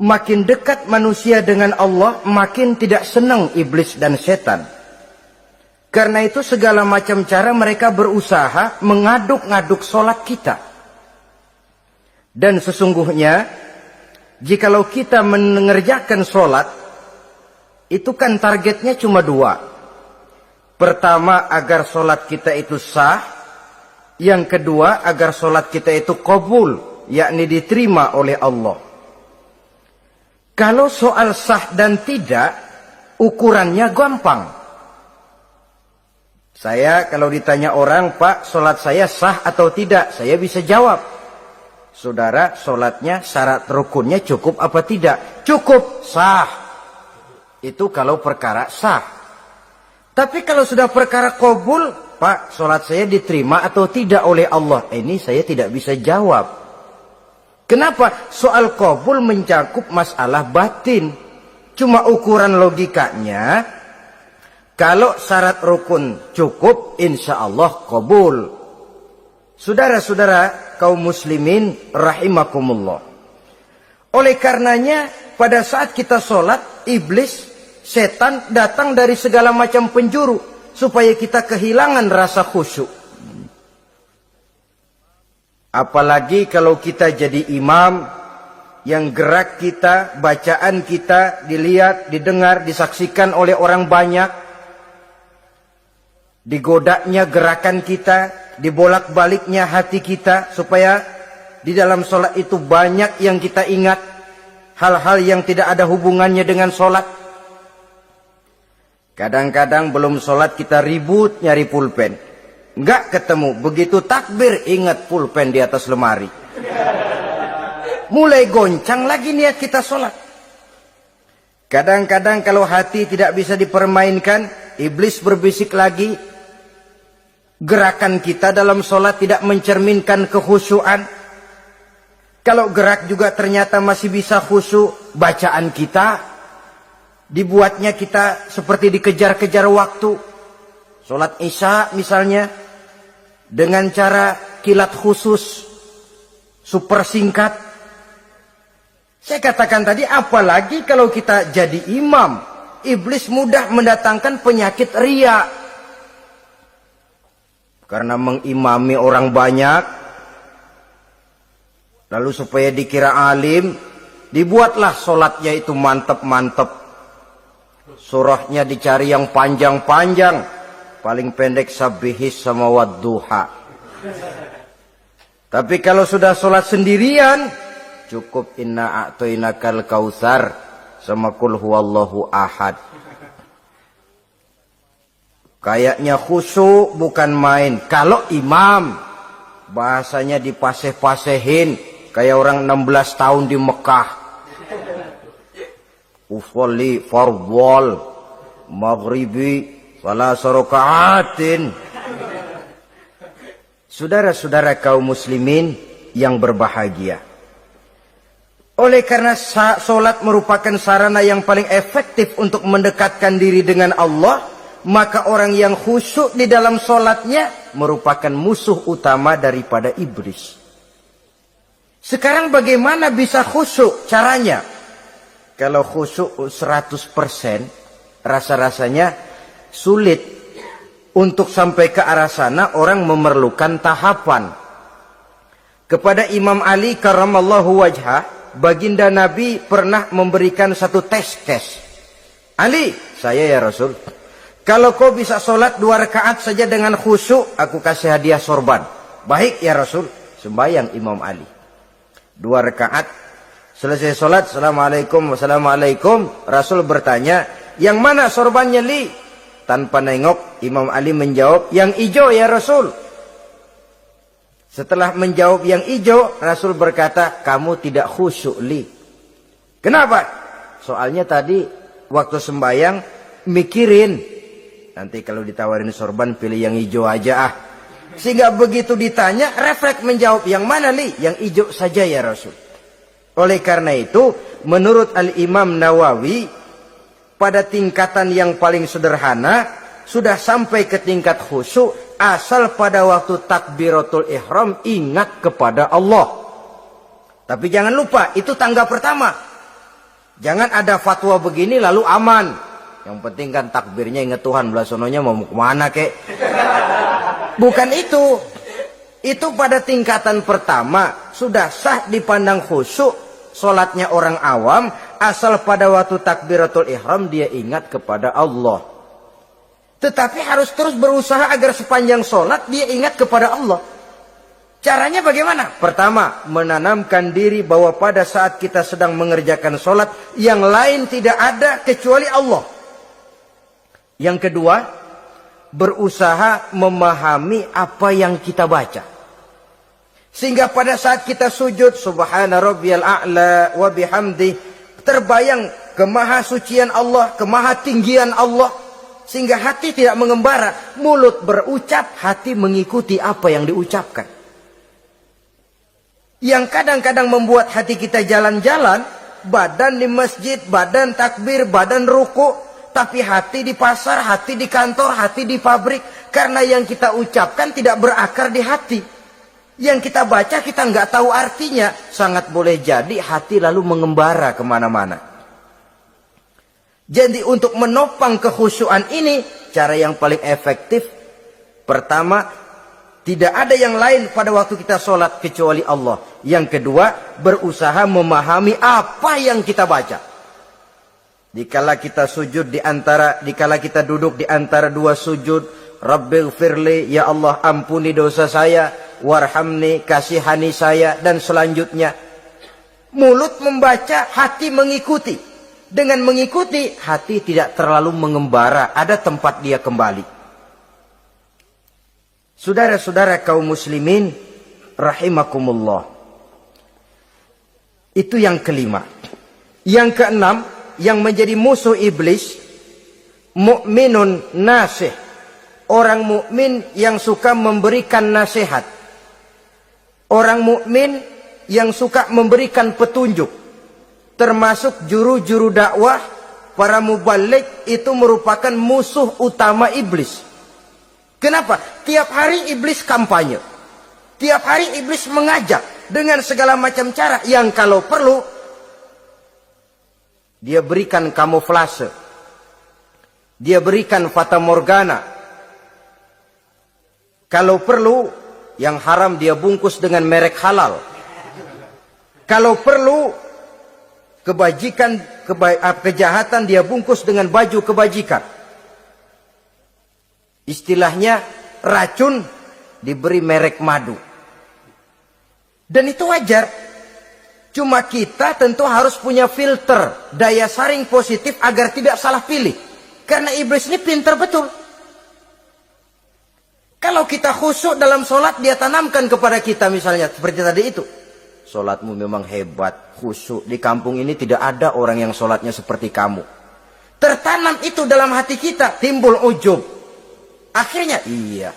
makin dekat manusia dengan Allah, makin tidak senang iblis dan setan. Karena itu segala macam cara mereka berusaha mengaduk-ngaduk solat kita. Dan sesungguhnya, jikalau kita mengerjakan solat, itu kan targetnya cuma dua. Pertama, agar solat kita itu sah. Yang kedua, agar solat kita itu qabul, yakni diterima oleh Allah. Kalau soal sah dan tidak, ukurannya gampang. Saya kalau ditanya orang, Pak, solat saya sah atau tidak? Saya bisa jawab. Saudara, solatnya syarat rukunnya cukup apa tidak? Cukup, sah. Itu kalau perkara sah. Tapi kalau sudah perkara qabul, Pak, solat saya diterima atau tidak oleh Allah? Ini saya tidak bisa jawab. Kenapa? Soal qabul mencakup masalah batin. Cuma ukuran logikanya, kalau syarat rukun cukup, insya Allah qabul. Saudara-saudara kaum muslimin rahimakumullah. Oleh karenanya, pada saat kita sholat, iblis, setan datang dari segala macam penjuru, supaya kita kehilangan rasa khusyuk. Apalagi kalau kita jadi imam, yang gerak kita, bacaan kita dilihat, didengar, disaksikan oleh orang banyak. Digodanya gerakan kita, dibolak-baliknya hati kita, supaya di dalam sholat itu banyak yang kita ingat, hal-hal yang tidak ada hubungannya dengan sholat. Kadang-kadang belum sholat kita ribut nyari pulpen, nggak ketemu, begitu takbir ingat pulpen di atas lemari. Mulai goncang lagi niat kita sholat. Kadang-kadang kalau hati tidak bisa dipermainkan, iblis berbisik lagi. Gerakan kita dalam sholat tidak mencerminkan kekhusyuan. Kalau gerak juga ternyata masih bisa khusyuk, bacaan kita dibuatnya kita seperti dikejar-kejar waktu. Sholat isya misalnya, dengan cara kilat khusus, super singkat. Saya katakan tadi, apalagi kalau kita jadi imam, iblis mudah mendatangkan penyakit riya. Karena mengimami orang banyak, lalu supaya dikira alim, dibuatlah sholatnya itu mantep-mantep. Surahnya dicari yang panjang-panjang, paling pendek sabihis sama wadduha. Tapi kalau sudah sholat sendirian, cukup inna a'toinakal kautsar sama kul huwallahu ahad. Kayaknya khusyuk bukan main. Kalau imam, bahasanya dipaseh-pasehin, kayak orang 16 tahun di Mekah. Usolli fardhol maghribi salah raka'atin. Saudara-saudara kaum muslimin yang berbahagia. Oleh karena solat merupakan sarana yang paling efektif untuk mendekatkan diri dengan Allah, maka orang yang khusyuk di dalam solatnya merupakan musuh utama daripada iblis. Sekarang bagaimana bisa khusyuk caranya? Kalau khusyuk 100%, rasa-rasanya sulit. Untuk sampai ke arah sana orang memerlukan tahapan. Kepada Imam Ali karramallahu wajhah, baginda Nabi pernah memberikan satu tes. Ali, saya ya Rasul, kalau kau bisa sholat 2 rakaat saja dengan khusyuk, aku kasih hadiah sorban. Baik ya Rasul. Sembayang Imam Ali 2 rakaat. Selesai sholat, assalamualaikum, wassalamualaikum. Rasul bertanya, yang mana sorbannya Li? Tanpa nengok, Imam Ali menjawab, yang hijau ya Rasul. Setelah menjawab yang hijau, Rasul berkata, kamu tidak khusyuk Li. Kenapa? Soalnya tadi waktu sembayang mikirin, nanti kalau ditawarin sorban pilih yang hijau aja ah. Sehingga begitu ditanya, refleks menjawab, yang mana Li? Yang hijau saja ya Rasul. Oleh karena itu, menurut Al-Imam Nawawi, pada tingkatan yang paling sederhana, sudah sampai ke tingkat khusyuk, asal pada waktu takbiratul ihram ingat kepada Allah. Tapi jangan lupa, itu tangga pertama. Jangan ada fatwa begini lalu aman. Yang penting kan takbirnya ingat Tuhan, belasononya mau kemana kek. Bukan itu. Itu pada tingkatan pertama sudah sah dipandang khusyuk solatnya orang awam, asal pada waktu takbiratul ihram dia ingat kepada Allah. Tetapi harus terus berusaha agar sepanjang solat dia ingat kepada Allah. Caranya bagaimana? Pertama, menanamkan diri bahwa pada saat kita sedang mengerjakan solat, yang lain tidak ada kecuali Allah. Yang kedua, berusaha memahami apa yang kita baca. Sehingga pada saat kita sujud, subhana rabbiyal a'la wa bihamdi, terbayang kemahasucian Allah, kemahatinggian Allah. Sehingga hati tidak mengembara, mulut berucap, hati mengikuti apa yang diucapkan. Yang kadang-kadang membuat hati kita jalan-jalan, badan di masjid, badan takbir, badan ruku, tapi hati di pasar, hati di kantor, hati di pabrik. Karena yang kita ucapkan tidak berakar di hati. Yang kita baca kita nggak tahu artinya. Sangat boleh jadi hati lalu mengembara kemana-mana. Jadi untuk menopang kekhusyuan ini, cara yang paling efektif, pertama, tidak ada yang lain pada waktu kita sholat kecuali Allah. Yang kedua, berusaha memahami apa yang kita baca. Dikala kita sujud dikala kita duduk di antara dua sujud, Rabbighfirli, ya Allah ampuni dosa saya, warhamni, kasihani saya, dan selanjutnya. Mulut membaca, hati mengikuti. Dengan mengikuti, hati tidak terlalu mengembara, ada tempat dia kembali. Saudara-saudara kaum muslimin rahimakumullah. Itu yang kelima. Yang keenam, yang menjadi musuh iblis, mukminun nasih. Orang mukmin yang suka memberikan nasihat. Orang mukmin yang suka memberikan petunjuk. Termasuk juru-juru dakwah, para mubalik, itu merupakan musuh utama iblis. Kenapa? Tiap hari iblis kampanye. Tiap hari iblis mengajak dengan segala macam cara yang kalau perlu dia berikan kamuflase. Dia berikan fata morgana. Kalau perlu yang haram dia bungkus dengan merek halal. Kalau perlu kejahatan dia bungkus dengan baju kebajikan. Istilahnya racun diberi merek madu. Dan itu wajar. Cuma kita tentu harus punya filter, daya saring positif agar tidak salah pilih. Karena iblis ini pintar betul. Kalau kita khusyuk dalam sholat, dia tanamkan kepada kita misalnya seperti tadi itu. Sholatmu memang hebat, khusyuk. Di kampung ini tidak ada orang yang sholatnya seperti kamu. Tertanam itu dalam hati kita, timbul ujub. Akhirnya, iya.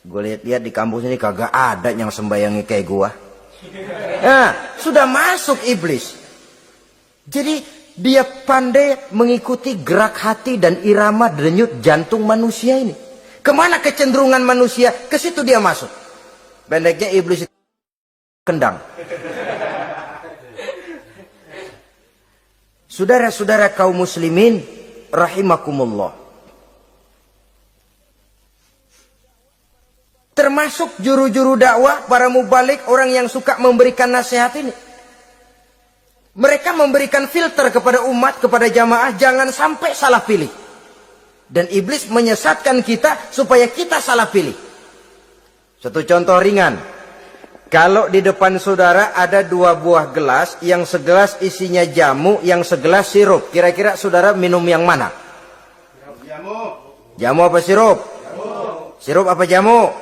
Gue lihat-lihat di kampus ini kagak ada yang sembayangi kayak gua. Nah, sudah masuk iblis. Jadi, dia pandai mengikuti gerak hati dan irama denyut jantung manusia ini. Kemana kecenderungan manusia, ke situ dia masuk. Pendeknya iblis itu kendang. Saudara-saudara kaum muslimin rahimakumullah. Termasuk juru-juru dakwah, para mubalik, orang yang suka memberikan nasihat ini. Mereka memberikan filter kepada umat, kepada jamaah, jangan sampai salah pilih. Dan iblis menyesatkan kita supaya kita salah pilih. Satu contoh ringan. Kalau di depan saudara ada dua buah gelas, yang segelas isinya jamu, yang segelas sirup. Kira-kira saudara minum yang mana? Jamu. Jamu apa sirup? Jamu. Sirup apa jamu? Jamu.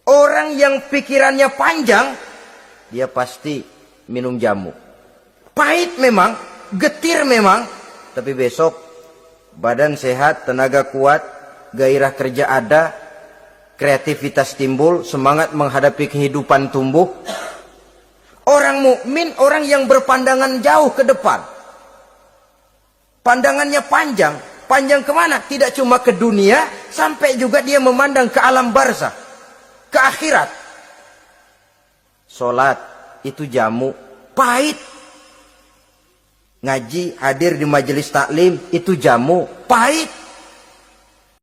Orang yang pikirannya panjang, dia pasti minum jamu. Pahit memang, getir memang, tapi besok badan sehat, tenaga kuat, gairah kerja ada, kreativitas timbul, semangat menghadapi kehidupan tumbuh. Orang mukmin, orang yang berpandangan jauh ke depan. Pandangannya panjang. Panjang kemana? Tidak cuma ke dunia, sampai juga dia memandang ke alam barzah, ke akhirat. Sholat itu jamu, pahit, Ngaji, hadir di majelis taklim, itu jamu. Pahit.